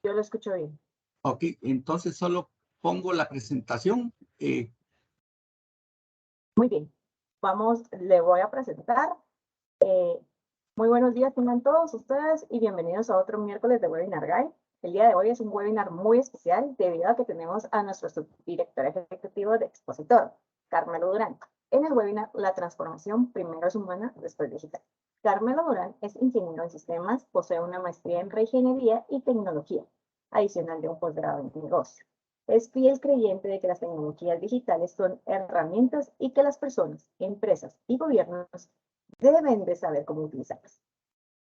Yo lo escucho bien. Ok, entonces solo pongo la presentación. Muy bien. Le voy a presentar. Eh, Muy buenos días tengan todos ustedes y bienvenidos a otro miércoles de Webinar Guide. El día de hoy es un webinar muy especial debido a que tenemos a nuestro subdirector ejecutivo de Expositor, Carmelo Durán. En el webinar, la transformación primero es humana, después digital. Carmelo Durán es ingeniero en sistemas, posee una maestría en reingeniería y tecnología, adicional de un posgrado en negocio. Es fiel creyente de que las tecnologías digitales son herramientas y que las personas, empresas y gobiernos deben de saber cómo utilizarlas.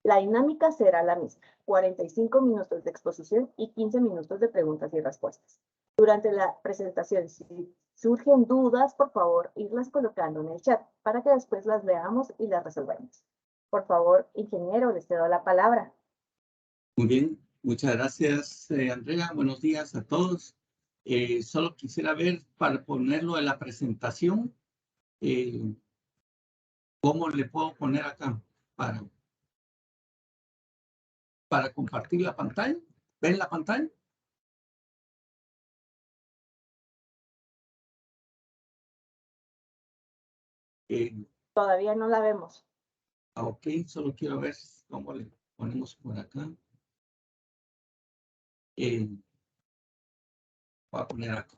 La dinámica será la misma, 45 minutos de exposición y 15 minutos de preguntas y respuestas. Durante la presentación, si surgen dudas, por favor, irlas colocando en el chat para que después las veamos y las resolvamos. Por favor, ingeniero, les cedo la palabra. Muy bien, muchas gracias, Andrea. Buenos días a todos. Solo quisiera ver, para ponerlo en la presentación, cómo le puedo poner acá para compartir la pantalla. ¿Ven la pantalla? Todavía no la vemos. Ok, solo quiero ver cómo le ponemos por acá. Voy a poner acá.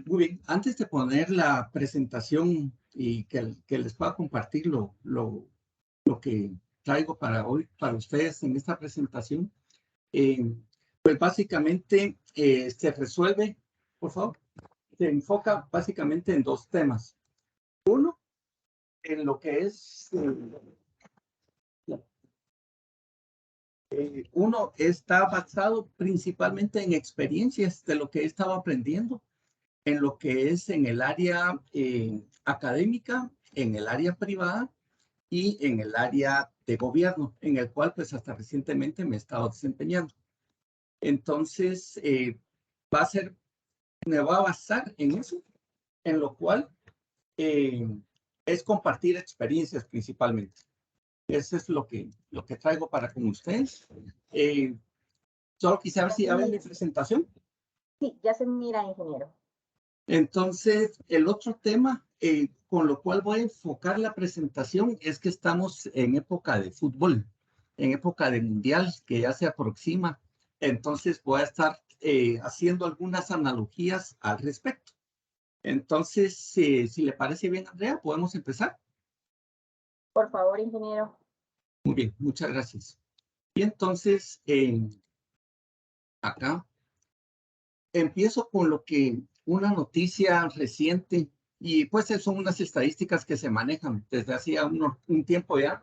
Muy bien, antes de poner la presentación y que les pueda compartir lo que traigo para hoy, para ustedes en esta presentación, pues básicamente se resuelve, por favor, se enfoca básicamente en dos temas. Uno, en lo que es, uno está basado principalmente en experiencias de lo que he estado aprendiendo en lo que es en el área académica, en el área privada y en el área de gobierno, en el cual pues hasta recientemente me he estado desempeñando. Entonces, me va a basar en eso, en lo cual es compartir experiencias principalmente. Eso es lo que traigo para con ustedes. Solo quisiera ver si ya ven mi presentación. Sí, ya se mira, ingeniero. Entonces, el otro tema con lo cual voy a enfocar la presentación es que estamos en época de fútbol, en época de mundial que ya se aproxima. Entonces, voy a estar haciendo algunas analogías al respecto. Entonces, si le parece bien, Andrea, podemos empezar. Por favor, ingeniero. Muy bien, muchas gracias. Y entonces, acá empiezo con una noticia reciente, y pues son unas estadísticas que se manejan desde hacía un tiempo ya,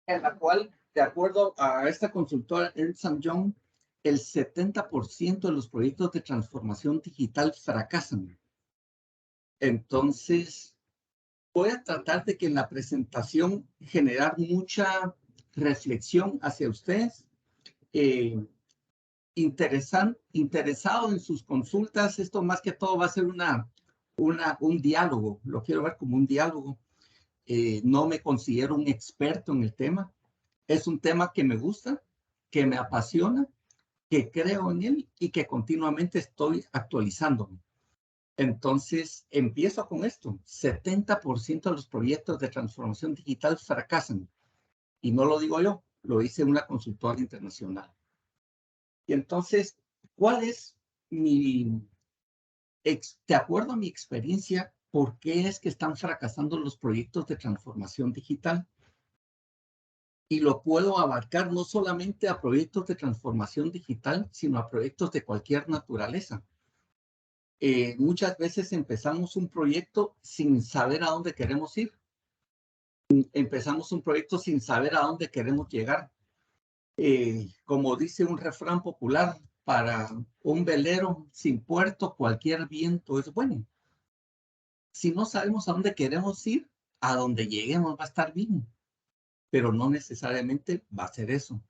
en la cual, de acuerdo a esta consultora Ernst & Young, el 70% de los proyectos de transformación digital fracasan. Entonces, voy a tratar de que en la presentación generar mucha reflexión hacia ustedes. Interesado en sus consultas. Esto más que todo va a ser un diálogo. Lo quiero ver como un diálogo. No me considero un experto en el tema. Es un tema que me gusta, que me apasiona, que creo en él y que continuamente estoy actualizándome. Entonces, empiezo con esto. 70% de los proyectos de transformación digital fracasan. Y no lo digo yo, lo dice una consultora internacional. Y entonces, ¿cuál es de acuerdo a mi experiencia, por qué es que están fracasando los proyectos de transformación digital? Y lo puedo abarcar no solamente a proyectos de transformación digital, sino a proyectos de cualquier naturaleza. Muchas veces empezamos un proyecto sin saber a dónde queremos ir. Empezamos un proyecto sin saber a dónde queremos llegar. Como dice un refrán popular, para un velero sin puerto, cualquier viento es bueno. Si no sabemos a dónde queremos ir, a donde lleguemos va a estar bien, pero no necesariamente va a ser eso.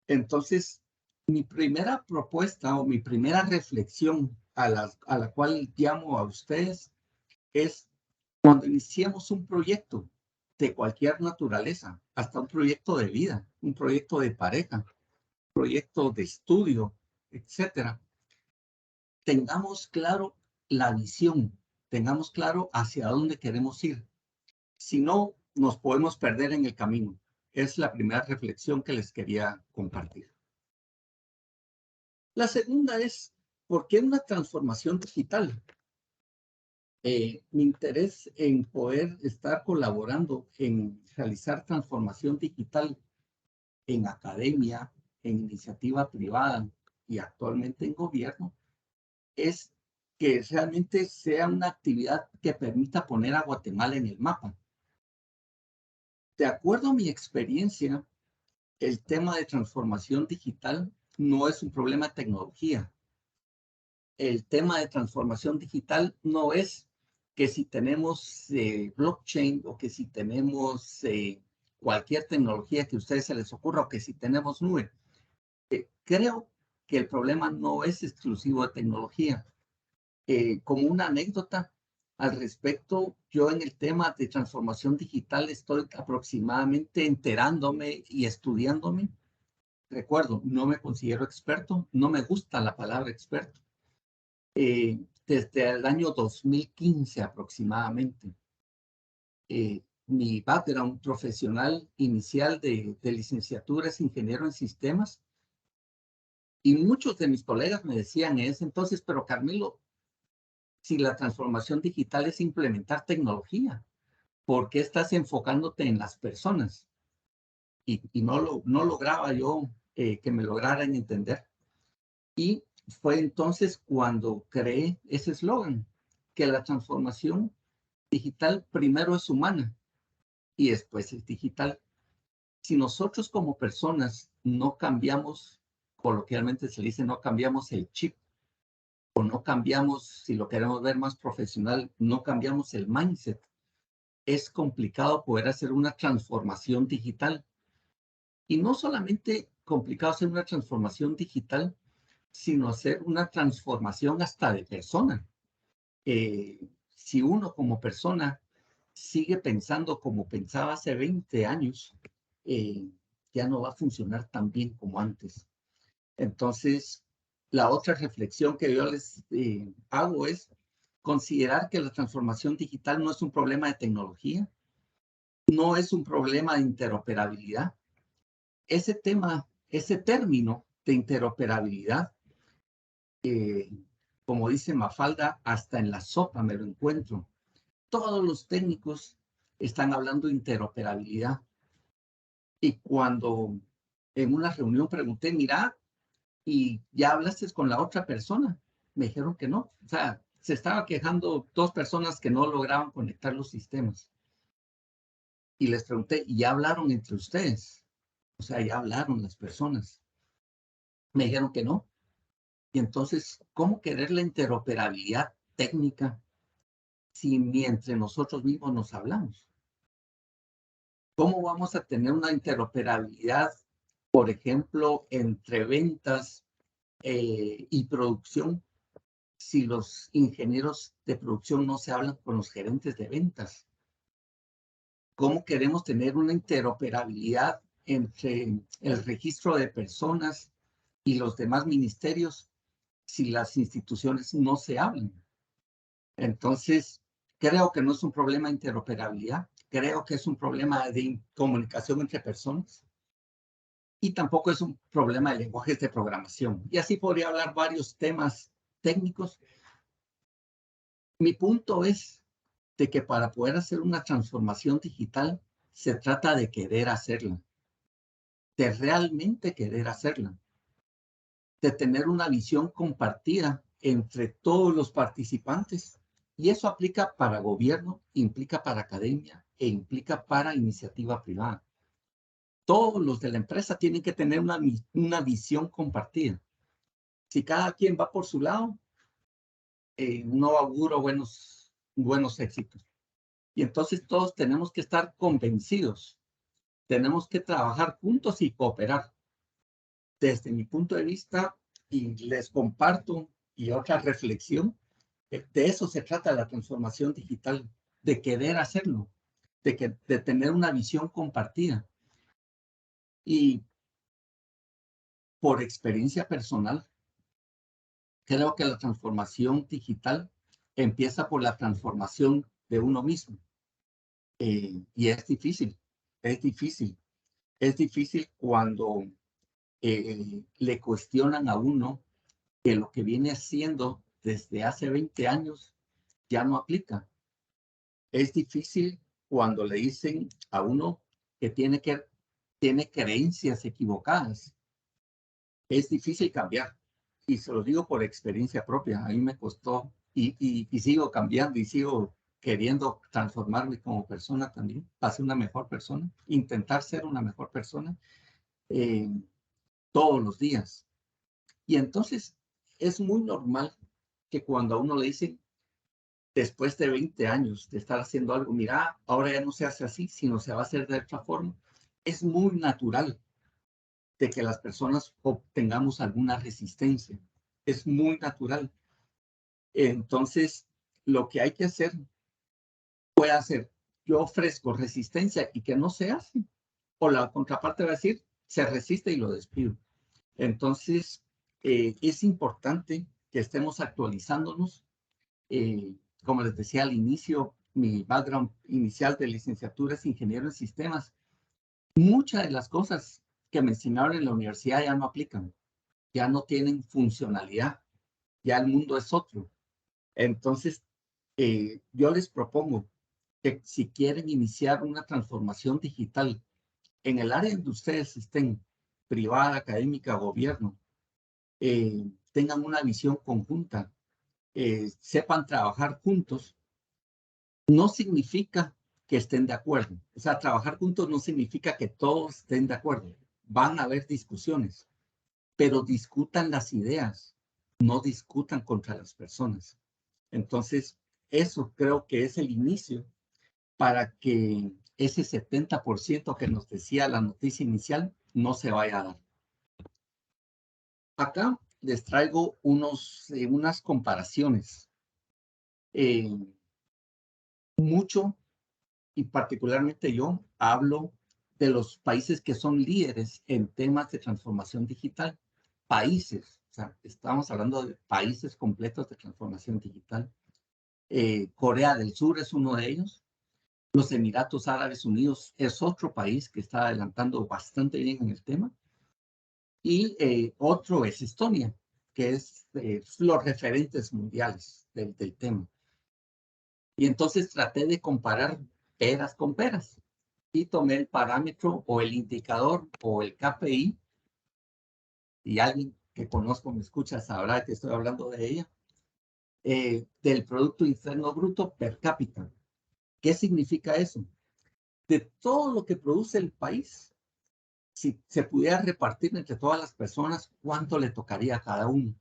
Entonces, mi primera propuesta o mi primera reflexión a la cual llamo a ustedes es cuando iniciemos un proyecto de cualquier naturaleza, hasta un proyecto de vida, un proyecto de pareja, un proyecto de estudio, etcétera, tengamos claro la visión, tengamos claro hacia dónde queremos ir. Si no, nos podemos perder en el camino. Es la primera reflexión que les quería compartir. La segunda es, ¿por qué una transformación digital? Mi interés en poder estar colaborando en realizar transformación digital en academia, en iniciativa privada y actualmente en gobierno es que realmente sea una actividad que permita poner a Guatemala en el mapa. De acuerdo a mi experiencia, el tema de transformación digital no es un problema de tecnología. El tema de transformación digital no es que si tenemos blockchain o que si tenemos cualquier tecnología que a ustedes se les ocurra o que si tenemos nube. Creo que el problema no es exclusivo de tecnología. Como una anécdota al respecto, yo en el tema de transformación digital estoy aproximadamente enterándome y estudiándome. Recuerdo, no me considero experto, no me gusta la palabra experto. Desde el año 2015 aproximadamente. Mi background profesional inicial de licenciatura es ingeniero en sistemas y muchos de mis colegas me decían en ese entonces, pero Carmelo, si la transformación digital es implementar tecnología, ¿por qué estás enfocándote en las personas? Y no lograba yo que me lograran entender. Y fue entonces cuando creé ese eslogan, que la transformación digital primero es humana y después es digital. Si nosotros como personas no cambiamos, coloquialmente se dice, no cambiamos el chip, o no cambiamos, si lo queremos ver más profesional, no cambiamos el mindset, es complicado poder hacer una transformación digital. Y no solamente complicado hacer una transformación digital, sino hacer una transformación hasta de persona. Si uno como persona sigue pensando como pensaba hace 20 años, ya no va a funcionar tan bien como antes. Entonces, la otra reflexión que yo les hago es considerar que la transformación digital no es un problema de tecnología, no es un problema de interoperabilidad. Ese tema, ese término de interoperabilidad, como dice Mafalda, hasta en la sopa me lo encuentro. Todos los técnicos están hablando de interoperabilidad. Y cuando en una reunión pregunté, mira, ¿y ya hablaste con la otra persona? Me dijeron que no. O sea, se estaba quejando dos personas que no lograban conectar los sistemas. Y les pregunté, ¿y ya hablaron entre ustedes? O sea, ya hablaron las personas. Me dijeron que no. Y entonces, ¿cómo querer la interoperabilidad técnica si ni entre nosotros mismos nos hablamos? ¿Cómo vamos a tener una interoperabilidad, por ejemplo, entre ventas y producción si los ingenieros de producción no se hablan con los gerentes de ventas? ¿Cómo queremos tener una interoperabilidad entre el registro de personas y los demás ministerios si las instituciones no se hablan? Entonces, creo que no es un problema de interoperabilidad, creo que es un problema de comunicación entre personas y tampoco es un problema de lenguajes de programación. Y así podría hablar varios temas técnicos. Mi punto es de que para poder hacer una transformación digital se trata de querer hacerla, de realmente querer hacerla, de tener una visión compartida entre todos los participantes. Y eso aplica para gobierno, implica para academia e implica para iniciativa privada. Todos los de la empresa tienen que tener una visión compartida. Si cada quien va por su lado, no auguro buenos buenos éxitos. Y entonces todos tenemos que estar convencidos, tenemos que trabajar juntos y cooperar. Desde mi punto de vista, y les comparto, y otra reflexión, de eso se trata la transformación digital, de querer hacerlo, de tener una visión compartida. Y por experiencia personal, creo que la transformación digital empieza por la transformación de uno mismo. Y es difícil, es difícil. Es difícil cuando le cuestionan a uno que lo que viene haciendo desde hace 20 años ya no aplica. Es difícil cuando le dicen a uno que tiene creencias equivocadas. Es difícil cambiar. Y se lo digo por experiencia propia. A mí me costó y sigo cambiando y sigo queriendo transformarme como persona también, para ser una mejor persona, intentar ser una mejor persona eh, todos los días. Y entonces es muy normal que cuando a uno le dicen, después de 20 años de estar haciendo algo, mira, ahora ya no se hace así, sino se va a hacer de otra forma, es muy natural de que las personas obtengamos alguna resistencia. Es muy natural. Entonces, lo que hay que hacer, puede hacer, yo ofrezco resistencia y que no se hace. O la contraparte va a decir, se resiste y lo despido. Entonces, es importante que estemos actualizándonos. Como les decía al inicio, mi background inicial de licenciatura es ingeniero en sistemas. Muchas de las cosas que me enseñaron en la universidad ya no aplican, ya no tienen funcionalidad, ya el mundo es otro. Entonces, yo les propongo que si quieren iniciar una transformación digital en el área donde ustedes estén, privada, académica, gobierno, tengan una visión conjunta, sepan trabajar juntos, no significa que estén de acuerdo. O sea, trabajar juntos no significa que todos estén de acuerdo. Van a haber discusiones, pero discutan las ideas, no discutan contra las personas. Entonces, eso creo que es el inicio para que ese 70% que nos decía la noticia inicial no se vaya a dar. Acá les traigo unas comparaciones. Mucho, y particularmente yo, hablo de los países que son líderes en temas de transformación digital. Países, o sea, estamos hablando de países completos de transformación digital. Corea del Sur es uno de ellos. Los Emiratos Árabes Unidos es otro país que está adelantando bastante bien en el tema. Y otro es Estonia, que es los referentes mundiales del tema. Y entonces traté de comparar peras con peras y tomé el parámetro o el indicador o el KPI, y alguien que conozco me escucha sabrá que estoy hablando de ella, del Producto Interno Bruto per cápita. ¿Qué significa eso? De todo lo que produce el país, si se pudiera repartir entre todas las personas, ¿cuánto le tocaría a cada uno?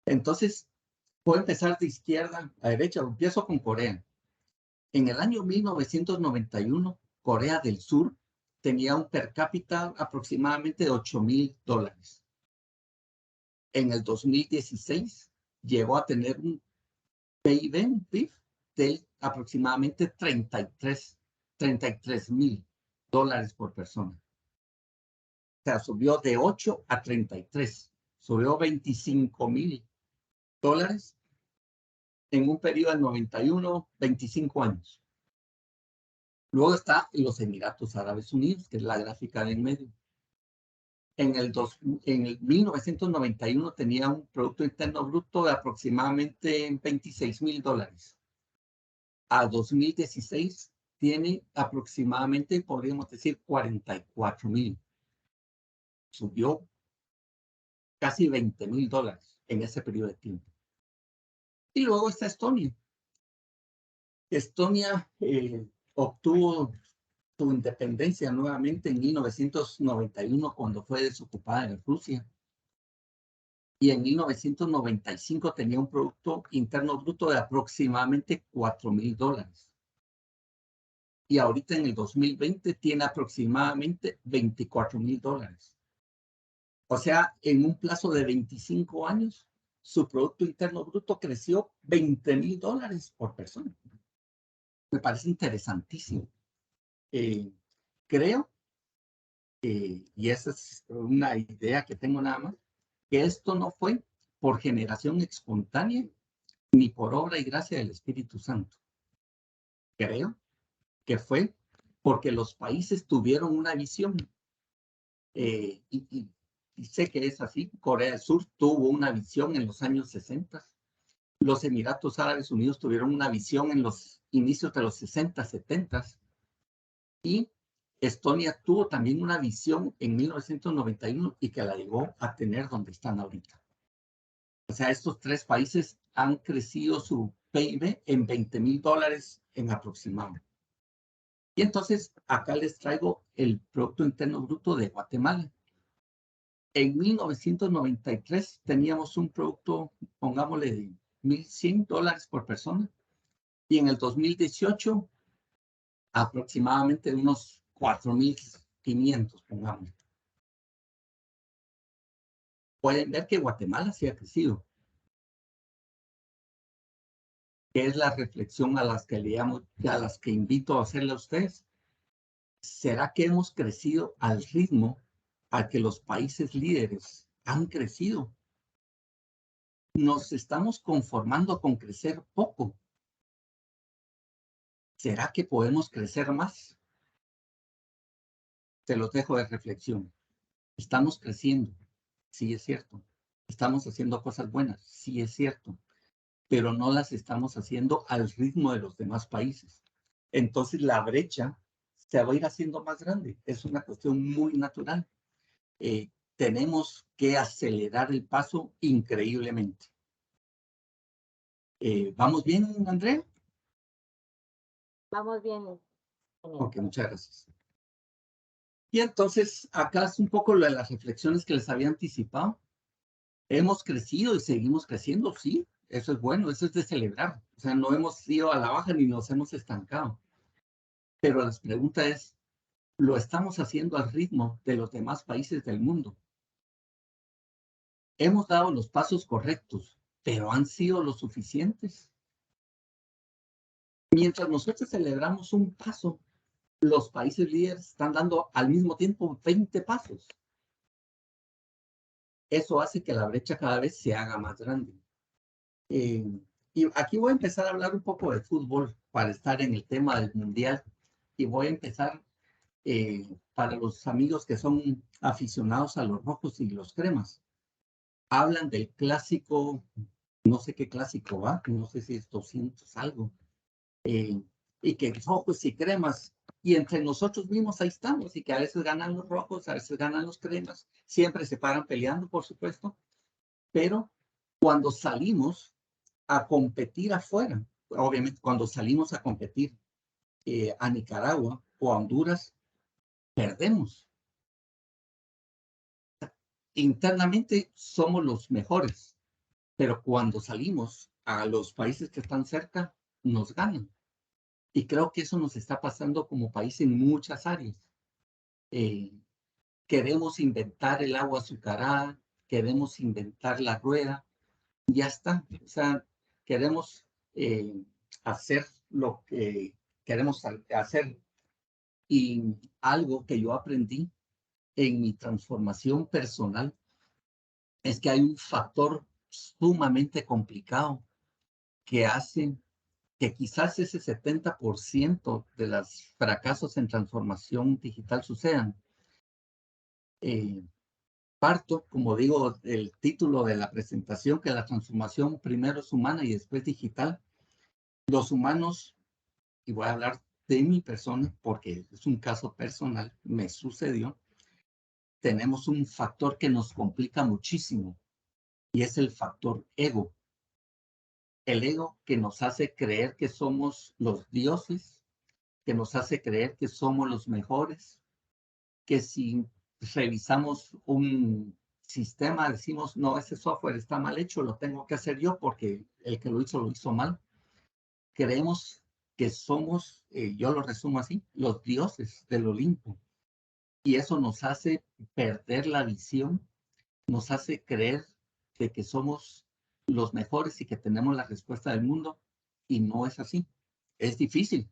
Entonces, puedo empezar de izquierda a derecha. Empiezo con Corea. En el año 1991, Corea del Sur tenía un per cápita aproximadamente de $8,000. En el 2016 llegó a tener un PIB de aproximadamente $33,000 por persona. O sea, subió de 8 a 33. Subió $25,000 en un periodo de 91, 25 años. Luego está los Emiratos Árabes Unidos, que es la gráfica de en medio. En el 1991 tenía un Producto Interno Bruto de aproximadamente $26,000. A 2016 tiene aproximadamente, podríamos decir, 44,000. Subió casi $20,000 en ese periodo de tiempo. Y luego está Estonia. Estonia obtuvo su independencia nuevamente en 1991 cuando fue desocupada de Rusia. y en 1995 tenía un Producto Interno Bruto de aproximadamente $4,000. Y ahorita en el 2020 tiene aproximadamente $24,000. O sea, en un plazo de 25 años, su Producto Interno Bruto creció $20,000 por persona. Me parece interesantísimo. Creo, y esa es una idea que tengo nada más, que esto no fue por generación espontánea ni por obra y gracia del Espíritu Santo. Creo que fue porque los países tuvieron una visión. Y sé que es así. Corea del Sur tuvo una visión en los años 60. Los Emiratos Árabes Unidos tuvieron una visión en los inicios de los 60, 70. Y Estonia tuvo también una visión en 1991 y que la llegó a tener donde están ahorita. O sea, estos tres países han crecido su PIB en $20,000 en aproximado. Y entonces acá les traigo el Producto Interno Bruto de Guatemala. En 1993 teníamos un producto, pongámosle, de $1,100 por persona. Y en el 2018, aproximadamente unos 4,500, pongámosle. Pueden ver que Guatemala sí ha crecido. ¿Qué es la reflexión a las que invito a hacerle a ustedes? ¿Será que hemos crecido al ritmo al que los países líderes han crecido? Nos estamos conformando con crecer poco. ¿Será que podemos crecer más? Te los dejo de reflexión. Estamos creciendo, sí es cierto. Estamos haciendo cosas buenas, sí es cierto. Pero no las estamos haciendo al ritmo de los demás países. Entonces la brecha se va a ir haciendo más grande. Es una cuestión muy natural. Tenemos que acelerar el paso increíblemente. ¿Vamos bien, Andrea? Vamos bien. Ok, muchas gracias. Y entonces, acá es un poco lo de las reflexiones que les había anticipado. Hemos crecido y seguimos creciendo, sí, eso es bueno, eso es de celebrar. O sea, no hemos ido a la baja ni nos hemos estancado. Pero la pregunta es, ¿lo estamos haciendo al ritmo de los demás países del mundo? Hemos dado los pasos correctos, pero ¿han sido lo suficientes? Mientras nosotros celebramos un paso, los países líderes están dando al mismo tiempo 20 pasos. Eso hace que la brecha cada vez se haga más grande. Y aquí voy a empezar a hablar un poco de fútbol para estar en el tema del mundial. Y voy a empezar para los amigos que son aficionados a los rojos y los cremas. Hablan del clásico, no sé qué clásico va, no sé si es 200 algo. Y que rojos y cremas. Y entre nosotros mismos ahí estamos. Y que a veces ganan los rojos, a veces ganan los cremas. Siempre se paran peleando, por supuesto. Pero cuando salimos a competir afuera, obviamente cuando salimos a competir a Nicaragua o a Honduras, perdemos. Internamente somos los mejores, pero cuando salimos a los países que están cerca, nos ganan. Y creo que eso nos está pasando como país en muchas áreas. Queremos inventar el agua azucarada, queremos inventar la rueda, ya está. O sea, queremos hacer lo que queremos hacer. Y algo que yo aprendí en mi transformación personal es que hay un factor sumamente complicado que hace que quizás ese 70% de los fracasos en transformación digital sucedan. Parto, como digo, el título de la presentación, que la transformación primero es humana y después digital. Los humanos, y voy a hablar de mi persona porque es un caso personal, me sucedió, tenemos un factor que nos complica muchísimo y es el factor ego. El ego que nos hace creer que somos los dioses, que nos hace creer que somos los mejores, que si revisamos un sistema decimos, no, ese software está mal hecho, lo tengo que hacer yo porque el que lo hizo mal. Creemos que somos, yo lo resumo así, los dioses del Olimpo. Y eso nos hace perder la visión, nos hace creer de que somos los mejores y que tenemos la respuesta del mundo. Y no es así. Es difícil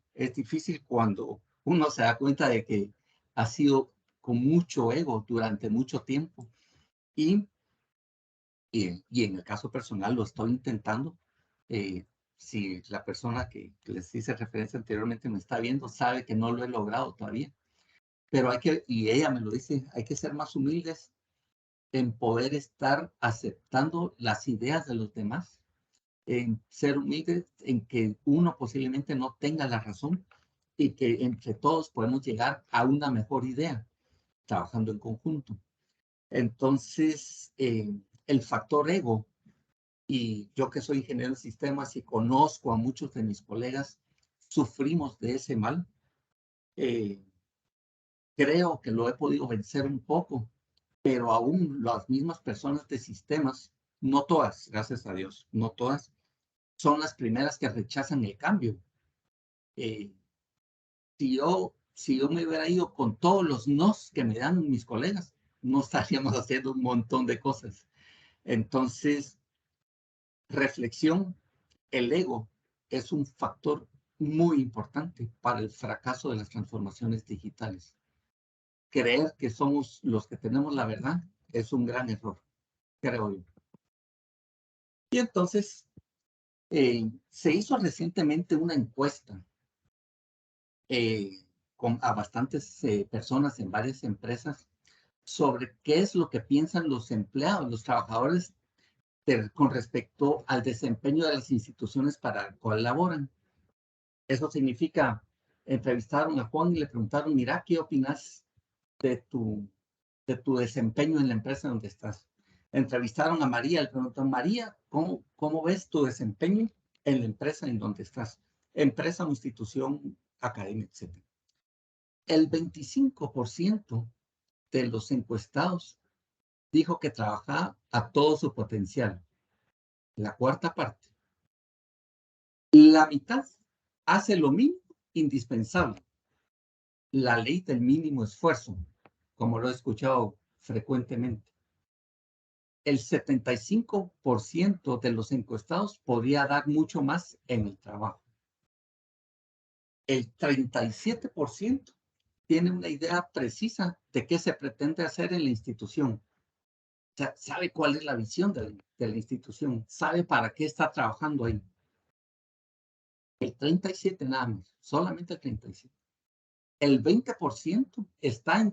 cuando uno se da cuenta de que ha sido con mucho ego durante mucho tiempo. Y en el caso personal lo estoy intentando. Si la persona que les hice referencia anteriormente me está viendo, sabe que no lo he logrado todavía. Pero y ella me lo dice, hay que ser más humildes en poder estar aceptando las ideas de los demás, en ser humildes en que uno posiblemente no tenga la razón y que entre todos podemos llegar a una mejor idea, trabajando en conjunto. Entonces, el factor ego, y yo que soy ingeniero de sistemas y conozco a muchos de mis colegas, sufrimos de ese mal. Creo que lo he podido vencer un poco, pero aún las mismas personas de sistemas, no todas, gracias a Dios, no todas, son las primeras que rechazan el cambio. Eh, si yo me hubiera ido con todos los nos que me dan mis colegas, no estaríamos haciendo un montón de cosas. Entonces, reflexión, el ego es un factor muy importante para el fracaso de las transformaciones digitales. Creer que somos los que tenemos la verdad es un gran error, creo yo. Y entonces, se hizo recientemente una encuesta a bastantes personas en varias empresas sobre qué es lo que piensan los empleados, los trabajadores, con respecto al desempeño de las instituciones para las cuales laboran. Eso significa, entrevistaron a Juan y le preguntaron, mira, ¿qué opinas de tu desempeño en la empresa donde estás? Entrevistaron a María, le preguntaron, María, ¿cómo ves tu desempeño en la empresa en donde estás? Empresa o institución académica, etc. El 25% de los encuestados dijo que trabajaba a todo su potencial. La cuarta parte. La mitad hace lo mínimo indispensable. La ley del mínimo esfuerzo, como lo he escuchado frecuentemente. El 75% de los encuestados podría dar mucho más en el trabajo. El 37% tiene una idea precisa de qué se pretende hacer en la institución. O sea, sabe cuál es la visión de la institución, sabe para qué está trabajando ahí. El 37% nada más, solamente el 37%. El 20% está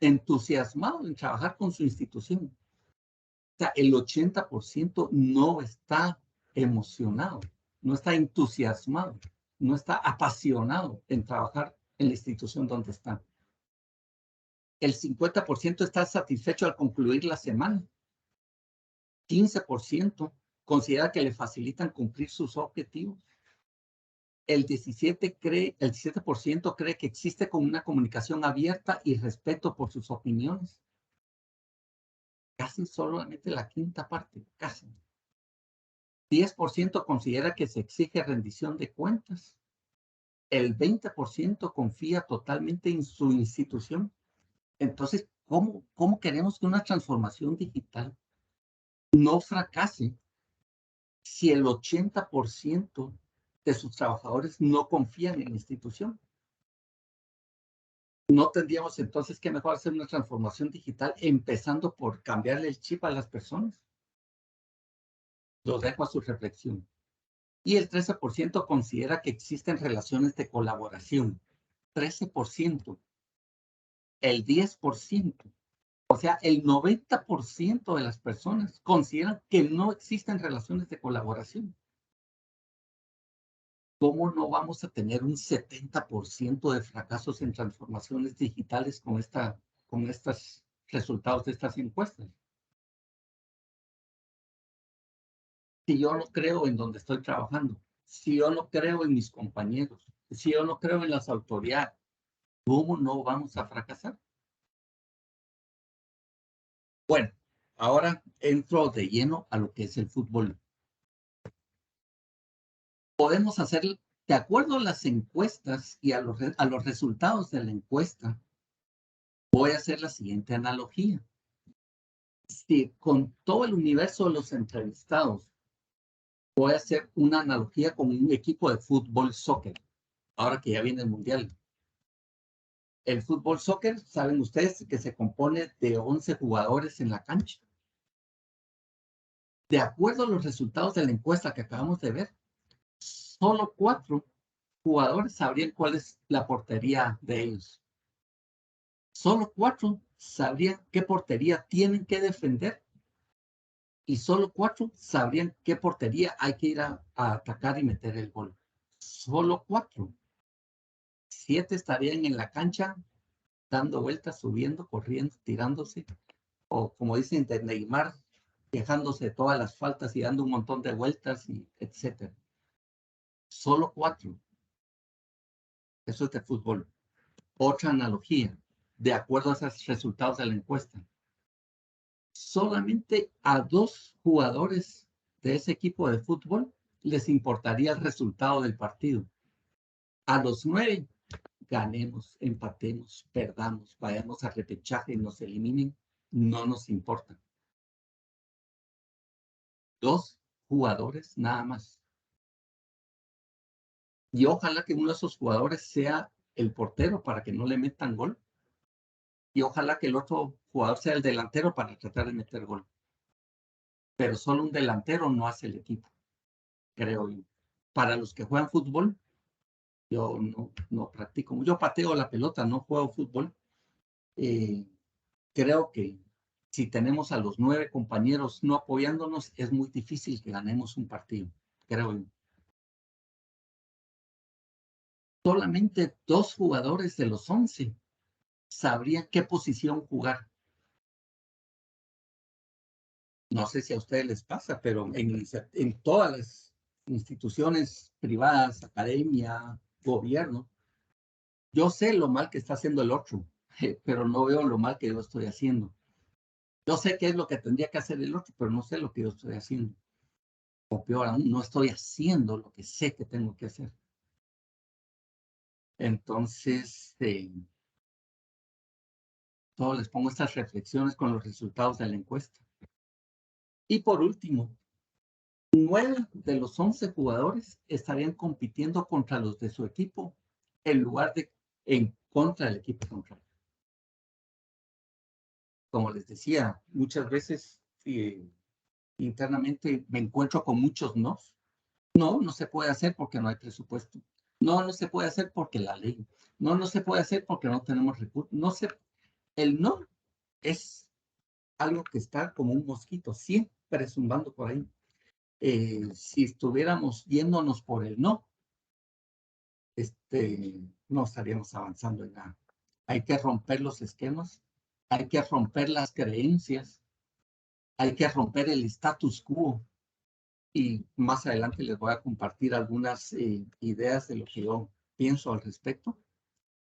entusiasmado en trabajar con su institución. O sea, el 80% no está emocionado, no está entusiasmado, no está apasionado en trabajar en la institución donde está. El 50% está satisfecho al concluir la semana. 15% considera que le facilitan cumplir sus objetivos. El 17% cree que existe como una comunicación abierta y respeto por sus opiniones. Casi solamente la quinta parte, casi. 10% considera que se exige rendición de cuentas. El 20% confía totalmente en su institución. Entonces, ¿cómo queremos que una transformación digital no fracase si el 80% de sus trabajadores no confían en la institución? ¿No tendríamos entonces que mejor hacer una transformación digital empezando por cambiarle el chip a las personas? Los dejo a su reflexión. Y el 13% considera que existen relaciones de colaboración. 13%. El 10%. O sea, el 90% de las personas consideran que no existen relaciones de colaboración. ¿Cómo no vamos a tener un 70% de fracasos en transformaciones digitales con estos resultados de estas encuestas? Si yo no creo en donde estoy trabajando, si yo no creo en mis compañeros, si yo no creo en las autoridades, ¿cómo no vamos a fracasar? Bueno, ahora entro de lleno a lo que es el fútbol. Podemos hacer, de acuerdo a las encuestas y a los resultados de la encuesta, voy a hacer la siguiente analogía. Si con todo el universo de los entrevistados, voy a hacer una analogía con un equipo de fútbol soccer, ahora que ya viene el mundial. El fútbol soccer, saben ustedes que se compone de 11 jugadores en la cancha. De acuerdo a los resultados de la encuesta que acabamos de ver, solo 4 jugadores sabrían cuál es la portería de ellos. Solo 4 sabrían qué portería tienen que defender y solo 4 sabrían qué portería hay que ir a atacar y meter el gol. Solo 4. 7 estarían en la cancha dando vueltas, subiendo, corriendo, tirándose, o como dicen de Neymar, quejándose de todas las faltas y dando un montón de vueltas, y etcétera. Solo 4. Eso es de fútbol. Otra analogía, de acuerdo a esos resultados de la encuesta. Solamente a 2 jugadores de ese equipo de fútbol les importaría el resultado del partido. A los 9, ganemos, empatemos, perdamos, vayamos a repechaje y nos eliminen, no nos importa. 2 jugadores nada más. Y ojalá que uno de esos jugadores sea el portero para que no le metan gol. Y ojalá que el otro jugador sea el delantero para tratar de meter gol. Pero solo un delantero no hace el equipo, creo yo. Para los que juegan fútbol, yo no practico. Yo pateo la pelota, no juego fútbol. Creo que si tenemos a los 9 compañeros no apoyándonos, es muy difícil que ganemos un partido, creo yo. Solamente 2 jugadores de los 11 sabrían qué posición jugar. No sé si a ustedes les pasa, pero en todas las instituciones privadas, academia, gobierno, yo sé lo mal que está haciendo el otro, pero no veo lo mal que yo estoy haciendo. Yo sé qué es lo que tendría que hacer el otro, pero no sé lo que yo estoy haciendo. O peor aún, no estoy haciendo lo que sé que tengo que hacer. Entonces, todos les pongo estas reflexiones con los resultados de la encuesta. Y por último, 9 de los 11 jugadores estarían compitiendo contra los de su equipo en lugar de en contra del equipo contrario. Como les decía, muchas veces internamente me encuentro con muchos no. No se puede hacer porque no hay presupuesto. No se puede hacer porque la ley. No se puede hacer porque no tenemos recursos. El no es algo que está como un mosquito, siempre zumbando por ahí. Si estuviéramos yéndonos por el no estaríamos avanzando en nada. Hay que romper los esquemas, hay que romper las creencias, hay que romper el status quo. Y más adelante les voy a compartir algunas ideas de lo que yo pienso al respecto.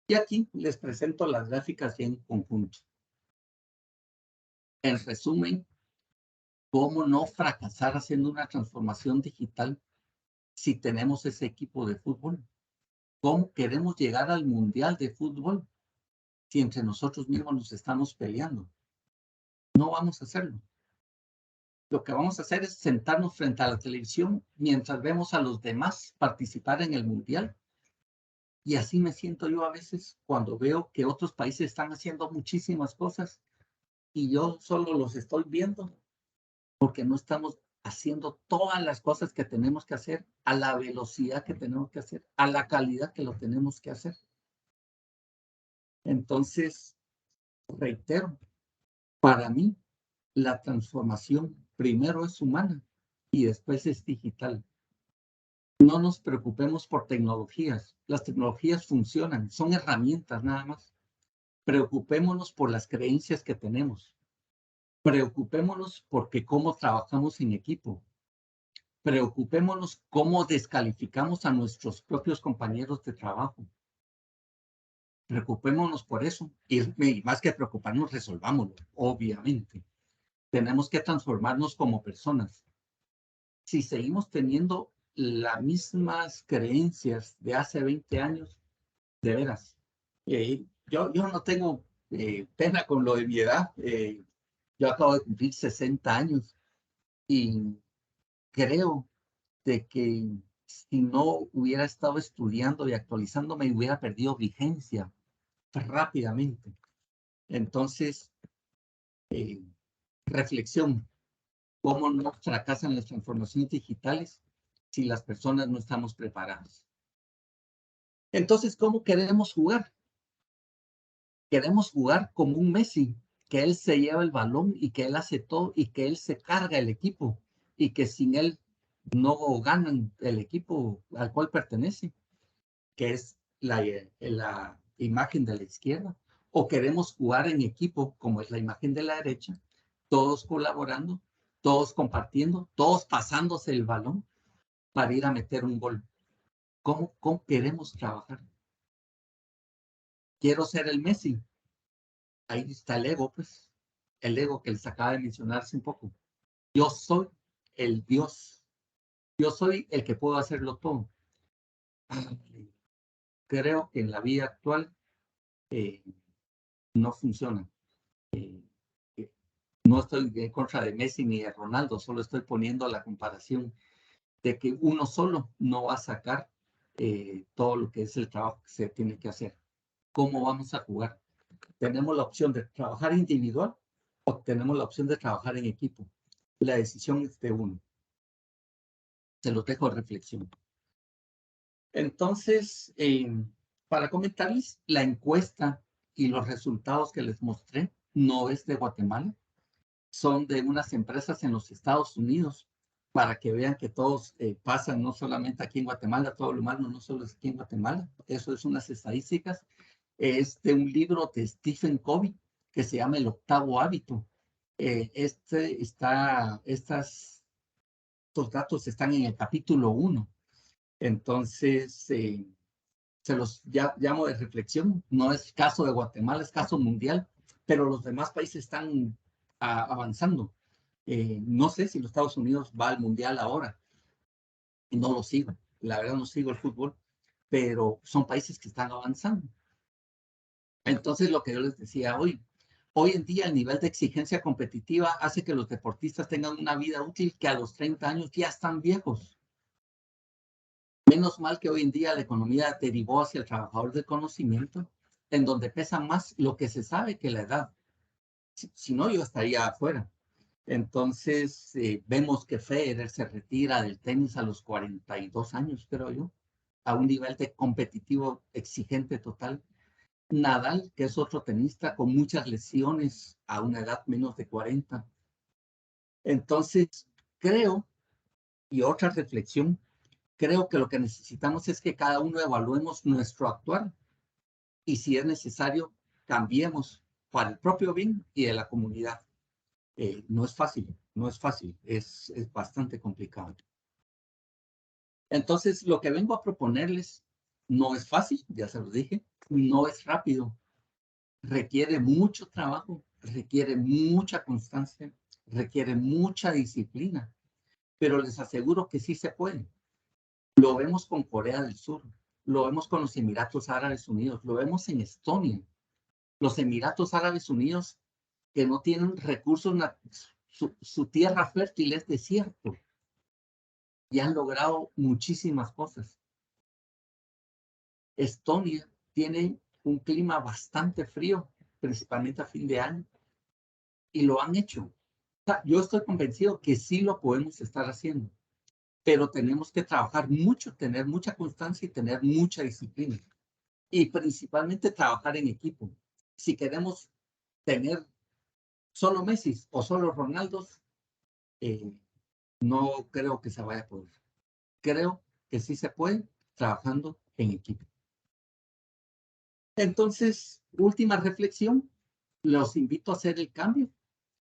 Y aquí les presento las gráficas en conjunto. En resumen, ¿cómo no fracasar haciendo una transformación digital si tenemos ese equipo de fútbol? ¿Cómo queremos llegar al mundial de fútbol si entre nosotros mismos nos estamos peleando? No vamos a hacerlo. Lo que vamos a hacer es sentarnos frente a la televisión mientras vemos a los demás participar en el mundial. Y así me siento yo a veces cuando veo que otros países están haciendo muchísimas cosas y yo solo los estoy viendo porque no estamos haciendo todas las cosas que tenemos que hacer a la velocidad que tenemos que hacer, a la calidad que lo tenemos que hacer. Entonces, reitero, para mí, la transformación primero es humana y después es digital. No nos preocupemos por tecnologías. Las tecnologías funcionan, son herramientas nada más. Preocupémonos por las creencias que tenemos. Preocupémonos porque cómo trabajamos en equipo. Preocupémonos cómo descalificamos a nuestros propios compañeros de trabajo. Preocupémonos por eso. Y más que preocuparnos, resolvámoslo, obviamente. Tenemos que transformarnos como personas. Si seguimos teniendo las mismas creencias de hace 20 años, de veras, yo no tengo pena con lo de mi edad. Yo acabo de cumplir 60 años y creo de que si no hubiera estado estudiando y actualizándome, hubiera perdido vigencia rápidamente. Entonces, reflexión, ¿cómo no fracasan las transformaciones digitales si las personas no estamos preparadas? Entonces, ¿cómo queremos jugar? Queremos jugar como un Messi, que él se lleva el balón y que él hace todo y que él se carga el equipo y que sin él no ganan el equipo al cual pertenece, que es la imagen de la izquierda. O queremos jugar en equipo, como es la imagen de la derecha, todos colaborando, todos compartiendo, todos pasándose el balón para ir a meter un gol. ¿Cómo queremos trabajar? Quiero ser el Messi. Ahí está el ego, pues. El ego que les acaba de mencionarse un poco. Yo soy el Dios. Yo soy el que puedo hacerlo todo. Creo que en la vida actual no funciona. No estoy en contra de Messi ni de Ronaldo, solo estoy poniendo la comparación de que uno solo no va a sacar todo lo que es el trabajo que se tiene que hacer. ¿Cómo vamos a jugar? ¿Tenemos la opción de trabajar individual o tenemos la opción de trabajar en equipo? La decisión es de uno. Se lo dejo de reflexión. Entonces, para comentarles, la encuesta y los resultados que les mostré no es de Guatemala, son de unas empresas en los Estados Unidos, para que vean que todos pasan, no solamente aquí en Guatemala, todo lo humano no solo es aquí en Guatemala, eso es unas estadísticas. Es de un libro de Stephen Covey que se llama El octavo hábito. Estos datos están en el capítulo 1. Entonces, se los llamo de reflexión. No es caso de Guatemala, es caso mundial, pero los demás países están avanzando. No sé si los Estados Unidos va al mundial ahora. No lo sigo. La verdad no sigo el fútbol, pero son países que están avanzando. Entonces, lo que yo les decía hoy en día el nivel de exigencia competitiva hace que los deportistas tengan una vida útil que a los 30 años ya están viejos. Menos mal que hoy en día la economía derivó hacia el trabajador del conocimiento, en donde pesa más lo que se sabe que la edad. Si no, yo estaría afuera. Entonces, vemos que Federer se retira del tenis a los 42 años, creo yo, a un nivel de competitivo exigente total. Nadal, que es otro tenista con muchas lesiones a una edad menos de 40. Entonces, creo, y otra reflexión, creo que lo que necesitamos es que cada uno evaluemos nuestro actuar y si es necesario, cambiemos para el propio bien y de la comunidad. No es fácil, no es fácil, es bastante complicado. Entonces, lo que vengo a proponerles no es fácil, ya se los dije, no es rápido, requiere mucho trabajo, requiere mucha constancia, requiere mucha disciplina, pero les aseguro que sí se puede. Lo vemos con Corea del Sur, lo vemos con los Emiratos Árabes Unidos, lo vemos en Estonia. Los Emiratos Árabes Unidos que no tienen recursos, su tierra fértil es desierto y han logrado muchísimas cosas. Estonia tiene un clima bastante frío, principalmente a fin de año, y lo han hecho. O sea, yo estoy convencido que sí lo podemos estar haciendo, pero tenemos que trabajar mucho, tener mucha constancia y tener mucha disciplina. Y principalmente trabajar en equipo. Si queremos tener solo Messi o solo Ronaldos, no creo que se vaya a poder. Creo que sí se puede trabajando en equipo. Entonces, última reflexión, los invito a hacer el cambio,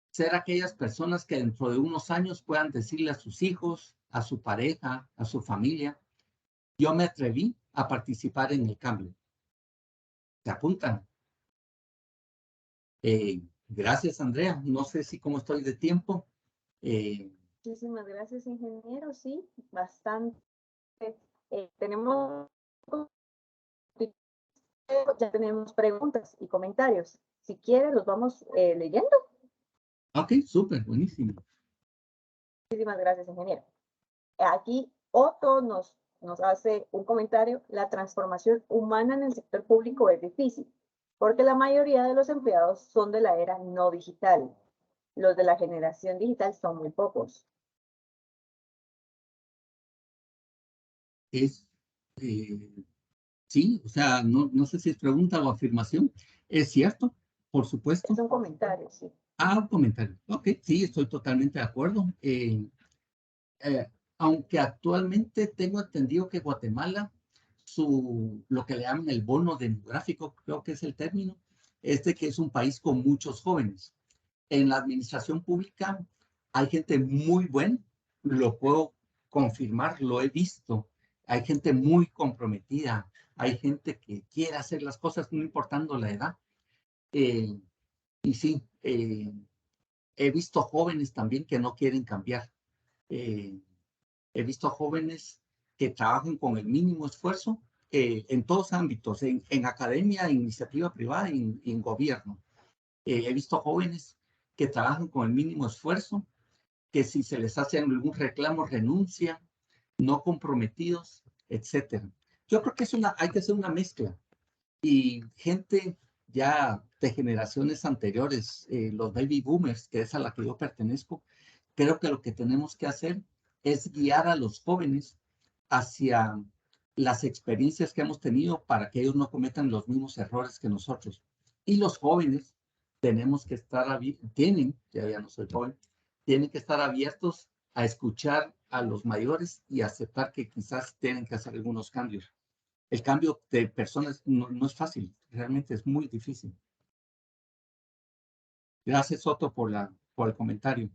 ser aquellas personas que dentro de unos años puedan decirle a sus hijos, a su pareja, a su familia, yo me atreví a participar en el cambio. ¿Se apuntan? Gracias, Andrea. No sé si cómo estoy de tiempo. Muchísimas gracias, ingeniero. Sí, bastante. Tenemos, ya tenemos preguntas y comentarios. Si quiere, los vamos leyendo. Ok, súper, buenísimo. Muchísimas gracias, ingeniero. Aquí Otto nos hace un comentario. La transformación humana en el sector público es difícil, porque la mayoría de los empleados son de la era no digital. Los de la generación digital son muy pocos. Es, eh, sí, o sea, no sé si es pregunta o afirmación. Es cierto, por Es supuesto. un comentario, sí. Ah, un comentario. Ok, sí, estoy totalmente de acuerdo. Eh, Aunque actualmente tengo entendido que Guatemala, lo que le llaman el bono demográfico, creo que es el término, es de que es un país con muchos jóvenes. En la administración pública hay gente muy buena, lo puedo confirmar, lo he visto. Hay gente muy comprometida, hay gente que quiere hacer las cosas no importando la edad. Eh, y sí, he visto jóvenes también que no quieren cambiar. Eh, He visto jóvenes que trabajan con el mínimo esfuerzo en todos ámbitos, en academia, en iniciativa privada y en gobierno. He visto jóvenes que trabajan con el mínimo esfuerzo, que si se les hace algún reclamo renuncian, no comprometidos, etcétera. Yo creo que hay que hacer una mezcla y gente ya de generaciones anteriores, los baby boomers, que es a la que yo pertenezco, creo que lo que tenemos que hacer es guiar a los jóvenes hacia las experiencias que hemos tenido para que ellos no cometan los mismos errores que nosotros. Y los jóvenes tenemos que estar, ya no soy joven, tienen que estar abiertos a escuchar a los mayores y aceptar que quizás tienen que hacer algunos cambios. El cambio de personas no es fácil, realmente es muy difícil. Gracias, Soto, por el comentario.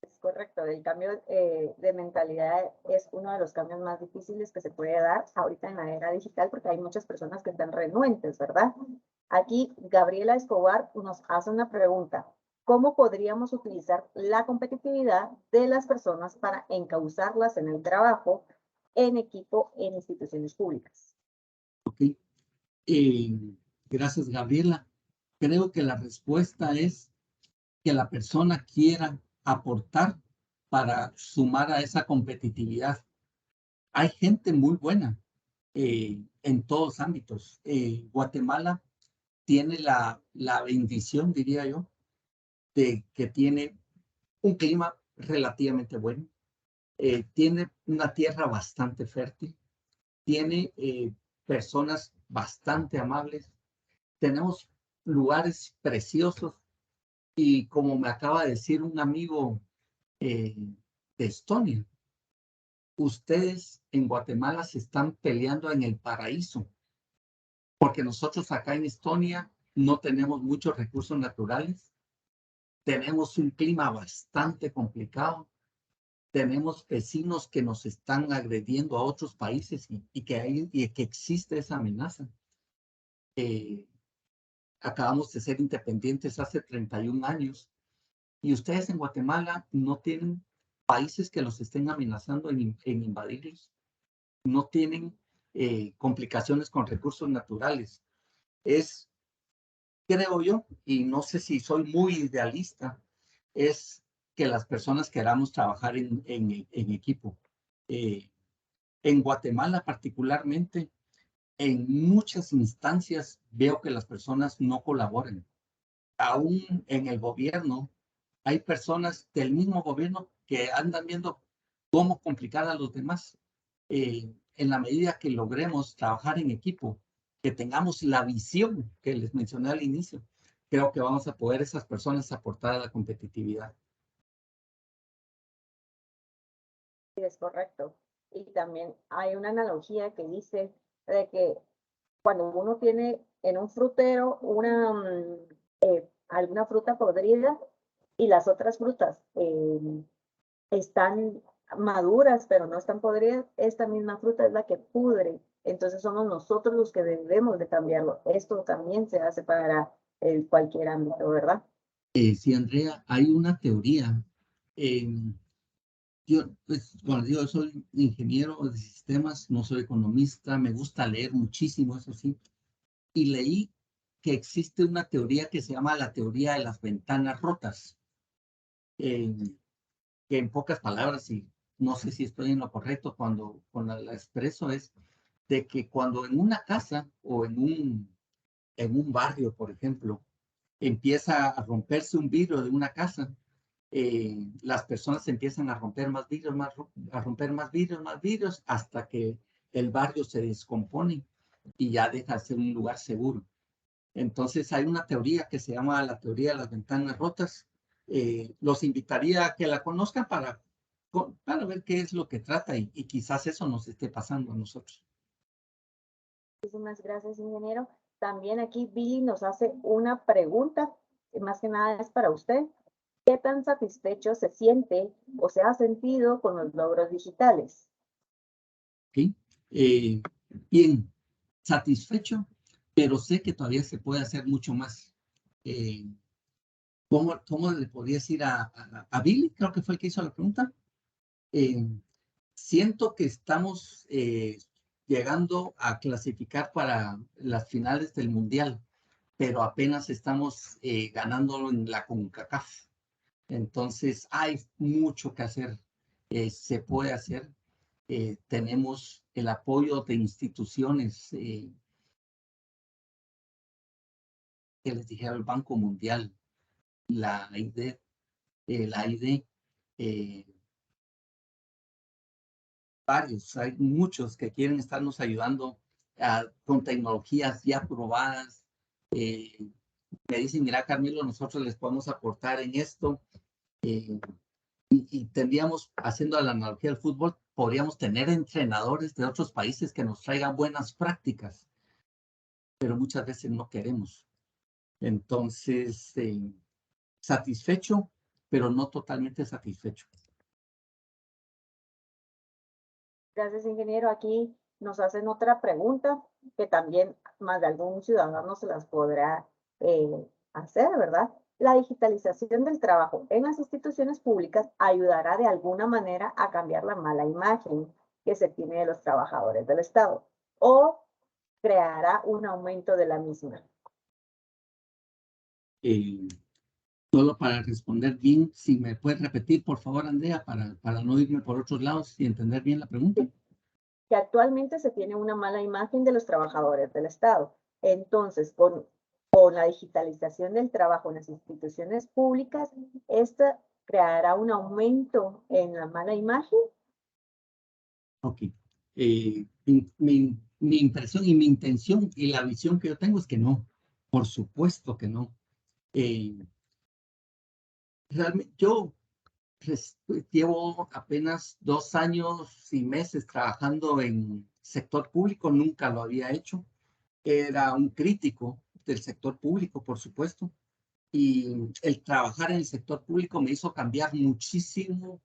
Es correcto, el cambio de mentalidad es uno de los cambios más difíciles que se puede dar ahorita en la era digital porque hay muchas personas que están renuentes, ¿verdad? Aquí Gabriela Escobar nos hace una pregunta. ¿Cómo podríamos utilizar la competitividad de las personas para encauzarlas en el trabajo, en equipo, en instituciones públicas? Ok. Eh, Gracias, Gabriela. Creo que la respuesta es que la persona quiera aportar para sumar a esa competitividad. Hay gente muy buena en todos ámbitos. Guatemala tiene la bendición, diría yo, de que tiene un clima relativamente bueno, tiene una tierra bastante fértil, tiene personas bastante amables, tenemos lugares preciosos y como me acaba de decir un amigo eh, de Estonia, ustedes en Guatemala se están peleando en el paraíso, porque nosotros acá en Estonia no tenemos muchos recursos naturales, tenemos un clima bastante complicado, tenemos vecinos que nos están agrediendo a otros países y que existe esa amenaza. Eh, Acabamos de ser independientes hace 31 años y ustedes en Guatemala no tienen países que los estén amenazando en invadirlos, no tienen complicaciones con recursos naturales. Es, creo yo, y no sé si soy muy idealista, es que las personas queramos trabajar en equipo. Eh, en Guatemala particularmente, en muchas instancias veo que las personas no colaboran. Aún en el gobierno hay personas del mismo gobierno que andan viendo cómo complicar a los demás. En la medida que logremos trabajar en equipo, que tengamos la visión que les mencioné al inicio, creo que vamos a poder esas personas aportar a la competitividad. Sí, es correcto. Y también hay una analogía que dice de que cuando uno tiene en un frutero alguna fruta podrida y las otras frutas están maduras pero no están podridas, esta misma fruta es la que pudre. Entonces somos nosotros los que debemos de cambiarlo. Esto también se hace para cualquier ámbito, ¿verdad? Sí, Andrea, hay una teoría. Yo, pues, bueno, yo soy ingeniero de sistemas, no soy economista, me gusta leer muchísimo, eso sí, y leí que existe una teoría que se llama la teoría de las ventanas rotas, eh, que en pocas palabras, y no sé si estoy en lo correcto cuando la expreso, es de que cuando en una casa o en un barrio, por ejemplo, empieza a romperse un vidrio de una casa, las personas empiezan a romper más vidrios, a romper más vidrios, hasta que el barrio se descompone y ya deja de ser un lugar seguro. Entonces hay una teoría que se llama la teoría de las ventanas rotas. Los invitaría a que la conozcan para ver qué es lo que trata y quizás eso nos esté pasando a nosotros. Muchísimas gracias, ingeniero. También aquí Billy nos hace una pregunta, que más que nada es para usted. ¿Qué tan satisfecho se siente o se ha sentido con los logros digitales? ¿Okay? Bien, satisfecho, pero sé que todavía se puede hacer mucho más. Eh, ¿Cómo le podría decir a Billy? Creo que fue el que hizo la pregunta. Eh, Siento que estamos llegando a clasificar para las finales del Mundial, pero apenas estamos ganándolo en la CONCACAF. Entonces hay mucho que hacer, se puede hacer. Tenemos el apoyo de instituciones que les dije el Banco Mundial, la AID, la AID, eh, varios, hay muchos que quieren estarnos ayudando con tecnologías ya probadas. Eh, Me dicen, mira, Carmelo, nosotros les podemos aportar en esto. eh, y tendríamos, haciendo la analogía del fútbol, podríamos tener entrenadores de otros países que nos traigan buenas prácticas, pero muchas veces no queremos. Entonces, satisfecho, pero no totalmente satisfecho. Gracias, ingeniero. Aquí nos hacen otra pregunta que también más de algún ciudadano se las podrá hacer, ¿verdad? La digitalización del trabajo en las instituciones públicas ayudará de alguna manera a cambiar la mala imagen que se tiene de los trabajadores del Estado o creará un aumento de la misma. Eh, Solo para responder bien, si me puedes repetir, por favor, Andrea, para no irme por otros lados y entender bien la pregunta. Que actualmente se tiene una mala imagen de los trabajadores del Estado. Entonces, con la digitalización del trabajo en las instituciones públicas, esta creará un aumento en la mala imagen. Ok. Mi impresión y mi intención y la visión que yo tengo es que no. Por supuesto que no. Eh, Realmente, yo llevo apenas 2 años y meses trabajando en sector público, nunca lo había hecho. Era un crítico del sector público, por supuesto, y el trabajar en el sector público me hizo cambiar muchísimo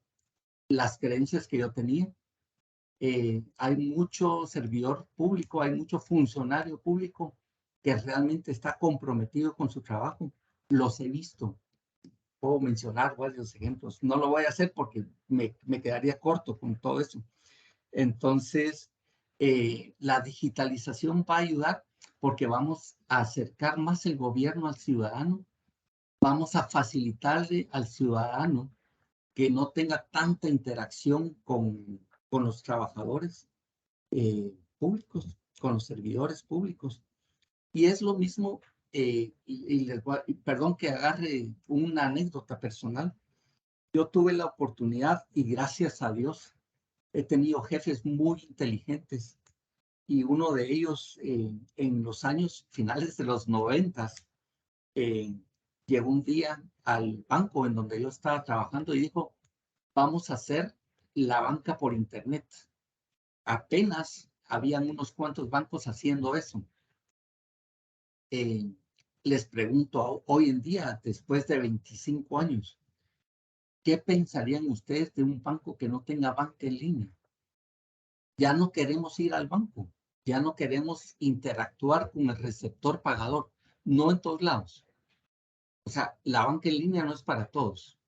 las creencias que yo tenía. Hay mucho servidor público, hay mucho funcionario público que realmente está comprometido con su trabajo. Los he visto. Puedo mencionar varios ejemplos. No lo voy a hacer porque me quedaría corto con todo eso. Entonces, la digitalización va a ayudar porque vamos a acercar más el gobierno al ciudadano, vamos a facilitarle al ciudadano que no tenga tanta interacción con los trabajadores públicos, con los servidores públicos. Y es lo mismo, perdón que agarre una anécdota personal. Yo tuve la oportunidad y gracias a Dios he tenido jefes muy inteligentes y uno de ellos en los años finales de los 90 eh, llegó un día al banco en donde yo estaba trabajando y dijo, vamos a hacer la banca por internet. Apenas habían unos cuantos bancos haciendo eso. Eh, Les pregunto hoy en día, después de 25 años, ¿qué pensarían ustedes de un banco que no tenga banca en línea? Ya no queremos ir al banco, ya no queremos interactuar con el receptor pagador, no en todos lados, O sea, la banca en línea no es para todos.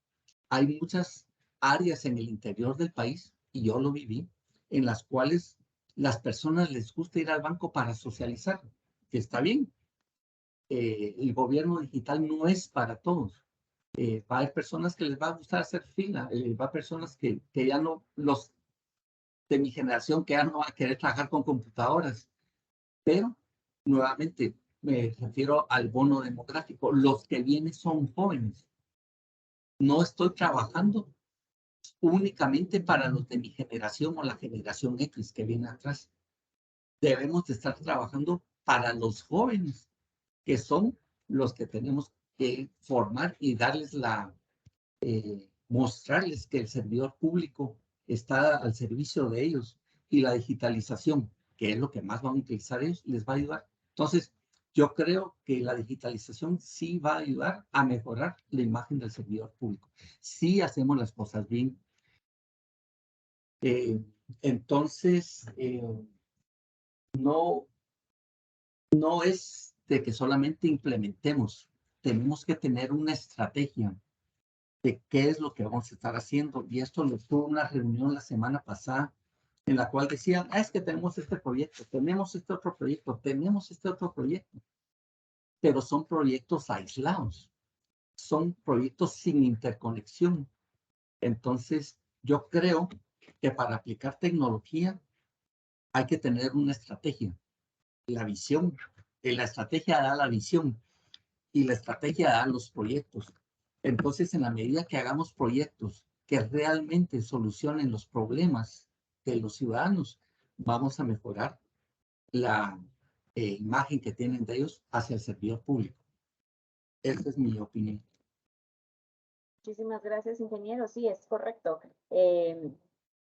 Hay muchas áreas en el interior del país, y yo lo viví, en las cuales las personas les gusta ir al banco para socializar, que está bien. El gobierno digital no es para todos. Va a haber personas que les va a gustar hacer fila, va a haber personas que ya no, los de mi generación, que ya no van a querer trabajar con computadoras. Pero, nuevamente, me refiero al bono demográfico. Los que vienen son jóvenes. No estoy trabajando únicamente para los de mi generación o la generación X que viene atrás. Debemos de estar trabajando para los jóvenes, que son los que tenemos que formar y darles mostrarles que el servidor público está al servicio de ellos y la digitalización, que es lo que más van a utilizar ellos, les va a ayudar. Entonces, yo creo que la digitalización sí va a ayudar a mejorar la imagen del servidor público. Si hacemos las cosas bien. Eh, entonces, no, no es de que solamente implementemos, tenemos que tener una estrategia de qué es lo que vamos a estar haciendo. Y esto lo tuve una reunión la semana pasada en la cual decían, es que tenemos este proyecto, tenemos este otro proyecto, tenemos este otro proyecto, pero son proyectos aislados, son proyectos sin interconexión. Entonces, yo creo que para aplicar tecnología hay que tener una estrategia, la visión. La estrategia da la visión y la estrategia da los proyectos. Entonces, en la medida que hagamos proyectos que realmente solucionen los problemas de los ciudadanos, vamos a mejorar la imagen que tienen de ellos hacia el servidor público. Esa es mi opinión. Muchísimas gracias, ingeniero. Sí, es correcto.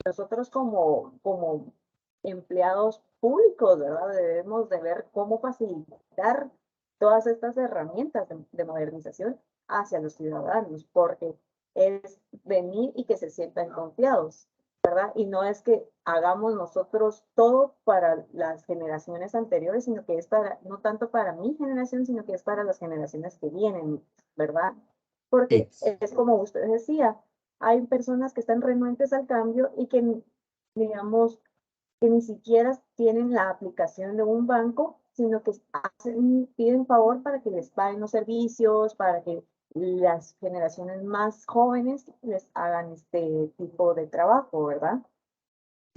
Nosotros como empleados públicos, ¿verdad? Debemos de ver cómo facilitar todas estas herramientas de modernización hacia los ciudadanos, porque es venir y que se sientan confiados, ¿verdad? Y no es que hagamos nosotros todo para las generaciones anteriores, sino que es para, no tanto para mi generación, sino que es para las generaciones que vienen, ¿verdad? Porque Es, es como usted decía, hay personas que están renuentes al cambio y que, digamos, que ni siquiera tienen la aplicación de un banco, sino que piden favor para que les paguen los servicios, para que las generaciones más jóvenes les hagan este tipo de trabajo, ¿verdad?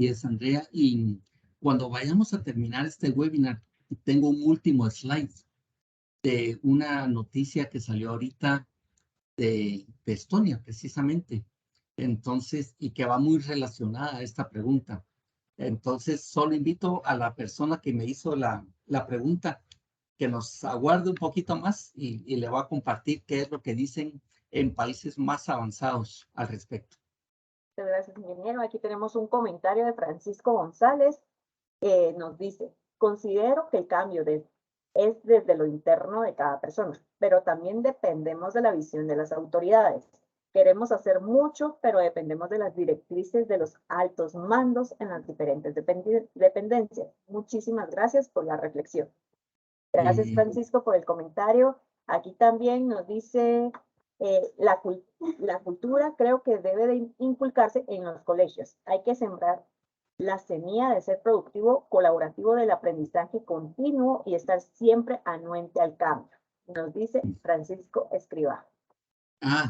y es Andrea. Y cuando vayamos a terminar este webinar, tengo un último slide de una noticia que salió ahorita de Estonia, precisamente. Entonces, y que va muy relacionada a esta pregunta. Entonces, solo invito a la persona que me hizo la pregunta que nos aguarde un poquito más y le voy a compartir qué es lo que dicen en países más avanzados al respecto. Muchas gracias, ingeniero. Aquí tenemos un comentario de Francisco González. Nos dice, considero que el cambio es desde lo interno de cada persona, pero también dependemos de la visión de las autoridades. Queremos hacer mucho, pero dependemos de las directrices de los altos mandos en las diferentes dependencias. Muchísimas gracias por la reflexión. Gracias, Eh, Francisco, por el comentario. Aquí también nos dice, la cultura creo que debe de inculcarse en los colegios. Hay que sembrar la semilla de ser productivo, colaborativo del aprendizaje continuo y estar siempre anuente al cambio. Nos dice Francisco Escribá.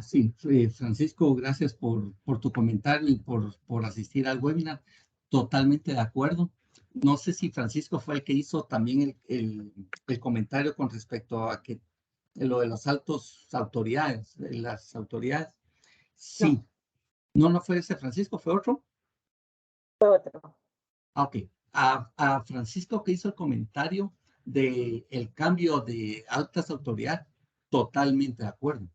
sí, Francisco, gracias por tu comentario y por asistir al webinar. Totalmente de acuerdo. No sé si Francisco fue el que hizo también el comentario con respecto a que lo de las altas autoridades, de las autoridades. No, Sí, no fue ese Francisco, fue otro. fue otro. Ok, a Francisco que hizo el comentario de el cambio de altas autoridades, totalmente de acuerdo.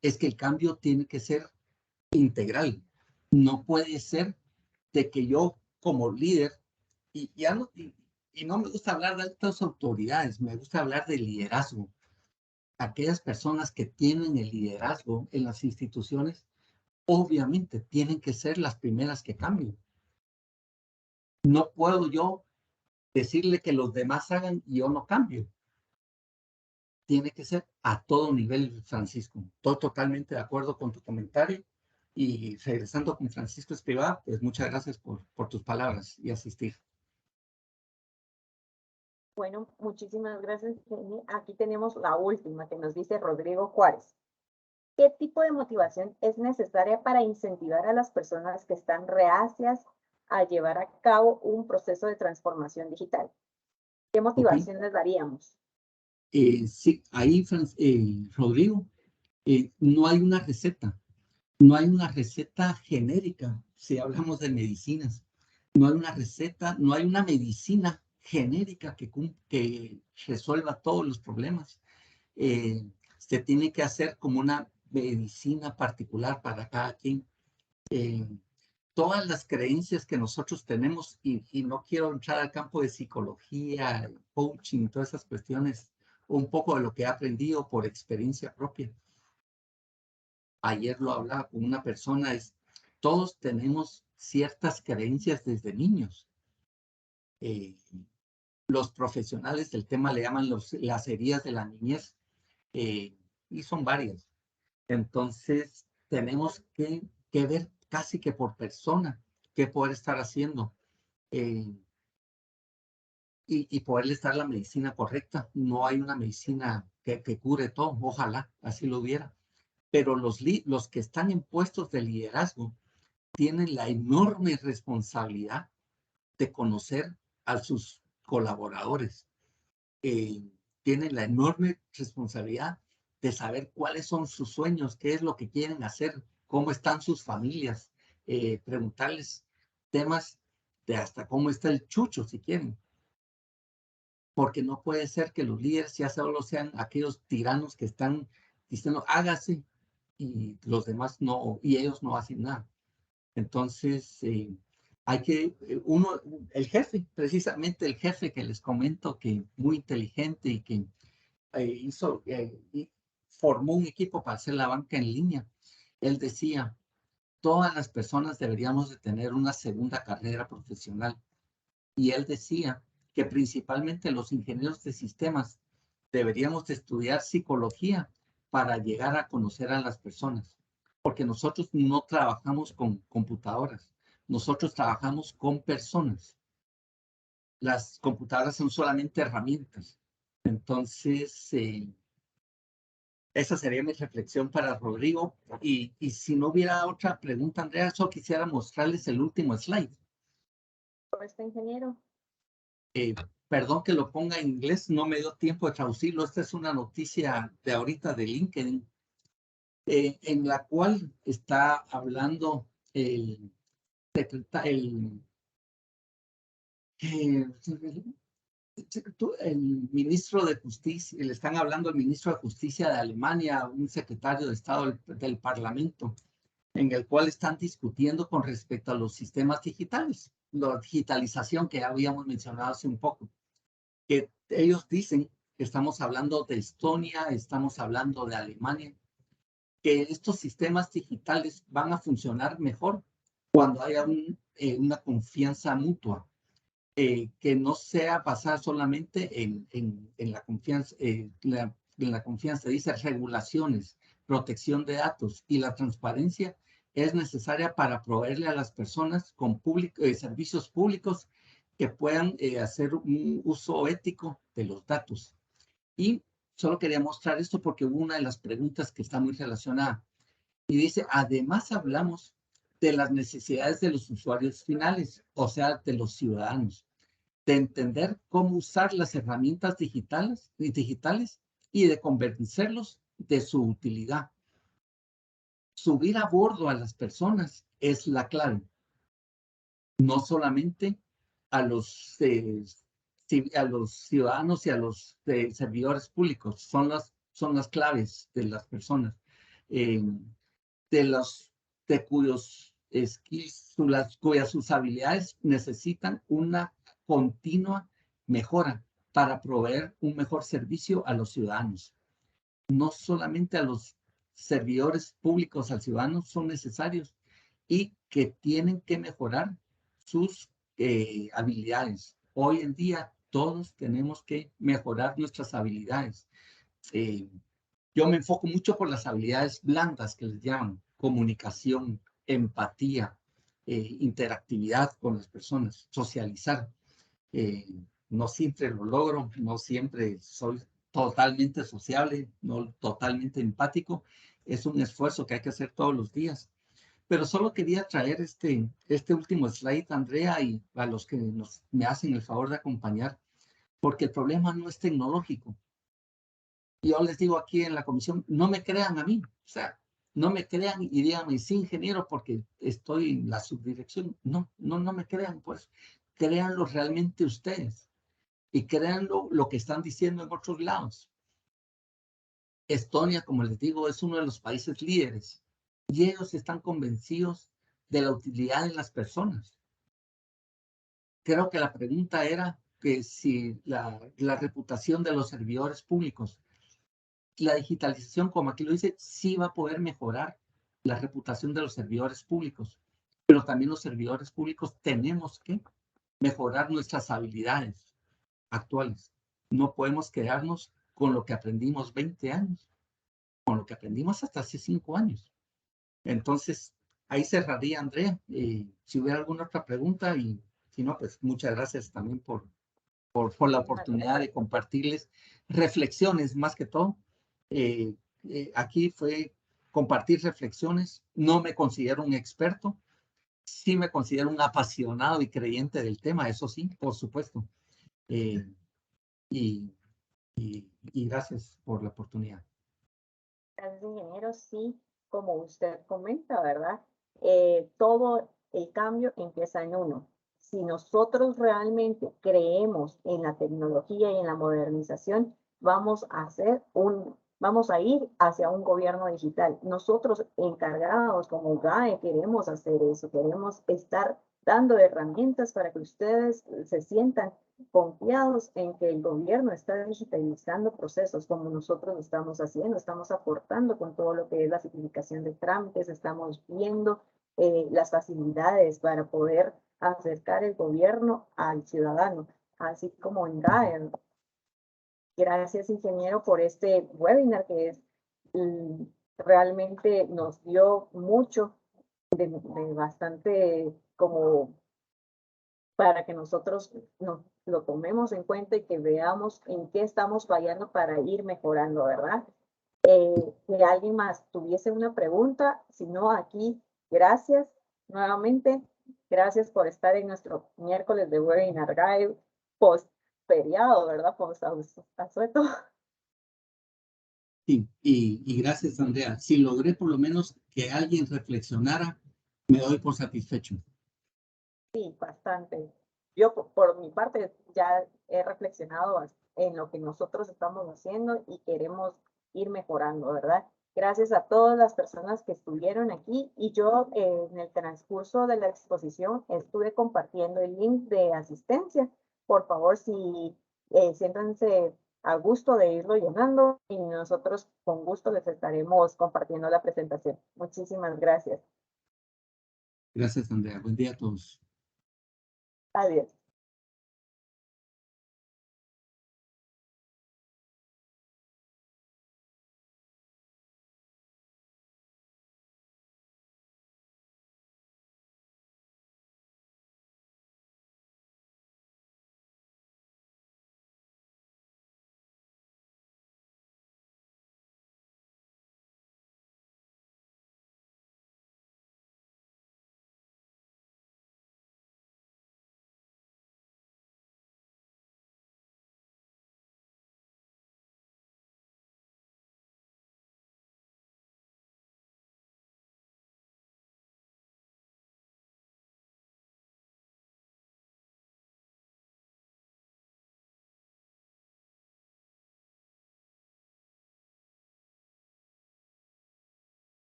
Es que el cambio tiene que ser integral. No puede ser de que yo como líder, y no me gusta hablar de altas autoridades, me gusta hablar de liderazgo. Aquellas personas que tienen el liderazgo en las instituciones, obviamente tienen que ser las primeras que cambien. No puedo yo decirle que los demás hagan y yo no cambio. tiene que ser a todo nivel, Francisco. Estoy totalmente de acuerdo con tu comentario. Y regresando con Francisco Escrivá, pues muchas gracias por tus palabras y asistir. Bueno, muchísimas gracias, Jenny. Aquí tenemos la última que nos dice Rodrigo Juárez. ¿Qué tipo de motivación es necesaria para incentivar a las personas que están reacias a llevar a cabo un proceso de transformación digital? ¿Qué Ok. motivación les daríamos? Sí, ahí, Rodrigo, no hay una receta. No hay una receta genérica si hablamos de medicinas. No hay una receta, no hay una medicina genérica que resuelva todos los problemas. Se tiene que hacer como una medicina particular para cada quien. Eh, Todas las creencias que nosotros tenemos, y no quiero entrar al campo de psicología, coaching, todas esas cuestiones, un poco de lo que he aprendido por experiencia propia. Ayer lo hablaba con una persona, todos tenemos ciertas creencias desde niños. Eh, los profesionales del tema le llaman las heridas de la niñez, y son varias. Entonces, tenemos que ver casi que por persona qué poder estar haciendo, eh, y poderle dar la medicina correcta. No hay una medicina que cure todo, ojalá así lo hubiera. Pero los que están en puestos de liderazgo tienen la enorme responsabilidad de conocer a sus colaboradores. Tienen la enorme responsabilidad de saber cuáles son sus sueños, qué es lo que quieren hacer, cómo están sus familias, preguntarles temas de hasta cómo está el chucho, si quieren. Porque no puede ser que los líderes ya solo sean aquellos tiranos que están diciendo hágase y los demás no, y ellos no hacen nada. Entonces, hay que, el jefe, precisamente el jefe que les comento, que muy inteligente y que y formó un equipo para hacer la banca en línea. Él decía, todas las personas deberíamos de tener una segunda carrera profesional. Y él decía que principalmente los ingenieros de sistemas deberíamos de estudiar psicología para llegar a conocer a las personas, porque nosotros no trabajamos con computadoras, nosotros trabajamos con personas. Las computadoras son solamente herramientas. Entonces, esa sería mi reflexión para Rodrigo. Y si no hubiera otra pregunta, Andrea, solo quisiera mostrarles el último slide. ¿Cómo está, ingeniero? Eh, Perdón que lo ponga en inglés, no me dio tiempo de traducirlo. Esta es una noticia de ahorita de LinkedIn, en la cual está hablando el, eh, el ministro de Justicia, le están hablando al ministro de Justicia de Alemania, un secretario de Estado del Parlamento, en el cual están discutiendo con respecto a los sistemas digitales, la digitalización que habíamos mencionado hace un poco, que ellos dicen que estamos hablando de Estonia, estamos hablando de Alemania, que estos sistemas digitales van a funcionar mejor cuando haya una confianza mutua, que no sea basada solamente en la confianza, en la confianza, dice regulaciones, protección de datos y la transparencia es necesaria para proveerle a las personas con servicios públicos que puedan hacer un uso ético de los datos. Y solo quería mostrar esto porque hubo una de las preguntas que está muy relacionada. Y dice, además hablamos de las necesidades de los usuarios finales, o sea, de los ciudadanos, de entender cómo usar las herramientas digitales y de convencerlos de su utilidad. Subir a bordo a las personas es la clave, no solamente a los, a los ciudadanos y a los servidores públicos, son las claves de las personas, eh, de cuyos skills, cuyas sus habilidades necesitan una continua mejora para proveer un mejor servicio a los ciudadanos. No solamente a los servidores públicos, al ciudadano son necesarios y que tienen que mejorar sus habilidades. Hoy en día todos tenemos que mejorar nuestras habilidades. Yo me enfoco mucho por las habilidades blandas que les llaman, comunicación, empatía, interactividad con las personas, socializar. No siempre lo logro, no siempre soy totalmente sociable, no totalmente empático. Es un esfuerzo que hay que hacer todos los días. Pero solo quería traer este último slide, Andrea, y a los que me hacen el favor de acompañar, porque el problema no es tecnológico. Yo les digo aquí en la comisión, no me crean a mí, o sea, no me crean y díganme, sí, ingeniero, porque estoy en la subdirección. No me crean, pues, créanlo realmente ustedes y créanlo lo que están diciendo en otros lados. Estonia, como les digo, es uno de los países líderes y ellos están convencidos de la utilidad de las personas. Creo que la pregunta era que si la reputación de los servidores públicos, la digitalización, como aquí lo dice, sí va a poder mejorar la reputación de los servidores públicos, pero también los servidores públicos tenemos que mejorar nuestras habilidades actuales. No podemos quedarnos con lo que aprendimos 20 años, con lo que aprendimos hasta hace 5 años. Entonces, ahí cerraría, Andrea. Si hubiera alguna otra pregunta, y si no, pues muchas gracias también por la Muchísimas oportunidad gracias. de compartirles reflexiones más que todo. Aquí fue compartir reflexiones. No me considero un experto, sí me considero un apasionado y creyente del tema, eso sí, por supuesto. Eh, y, y gracias por la oportunidad. Gracias, ingeniero. Sí, como usted comenta, ¿verdad? Todo el cambio empieza en uno. Si nosotros realmente creemos en la tecnología y en la modernización, vamos a ir hacia un gobierno digital. Nosotros encargados como GAE queremos hacer eso, queremos estar dando herramientas para que ustedes se sientan confiados en que el gobierno está digitalizando procesos como nosotros lo estamos haciendo, estamos aportando con todo lo que es la simplificación de trámites, estamos viendo las facilidades para poder acercar el gobierno al ciudadano, así como en GAER. Gracias, ingeniero, por este webinar que es realmente nos dio mucho de bastante como para que nosotros lo tomemos en cuenta y que veamos en qué estamos fallando para ir mejorando, ¿verdad? Si alguien más tuviese una pregunta, si no, aquí, gracias nuevamente. Gracias por estar en nuestro miércoles de Webinar Guide post feriado, ¿verdad? Post asueto. Sí, y gracias, Andrea. Si logré por lo menos que alguien reflexionara, me doy por satisfecho. Sí, bastante. Yo por mi parte ya he reflexionado en lo que nosotros estamos haciendo y queremos ir mejorando, ¿verdad? Gracias a todas las personas que estuvieron aquí y yo en el transcurso de la exposición estuve compartiendo el link de asistencia. Por favor, si siéntanse a gusto de irlo llenando y nosotros con gusto les estaremos compartiendo la presentación. Muchísimas gracias. Gracias, Andrea. Buen día a todos. Adiós.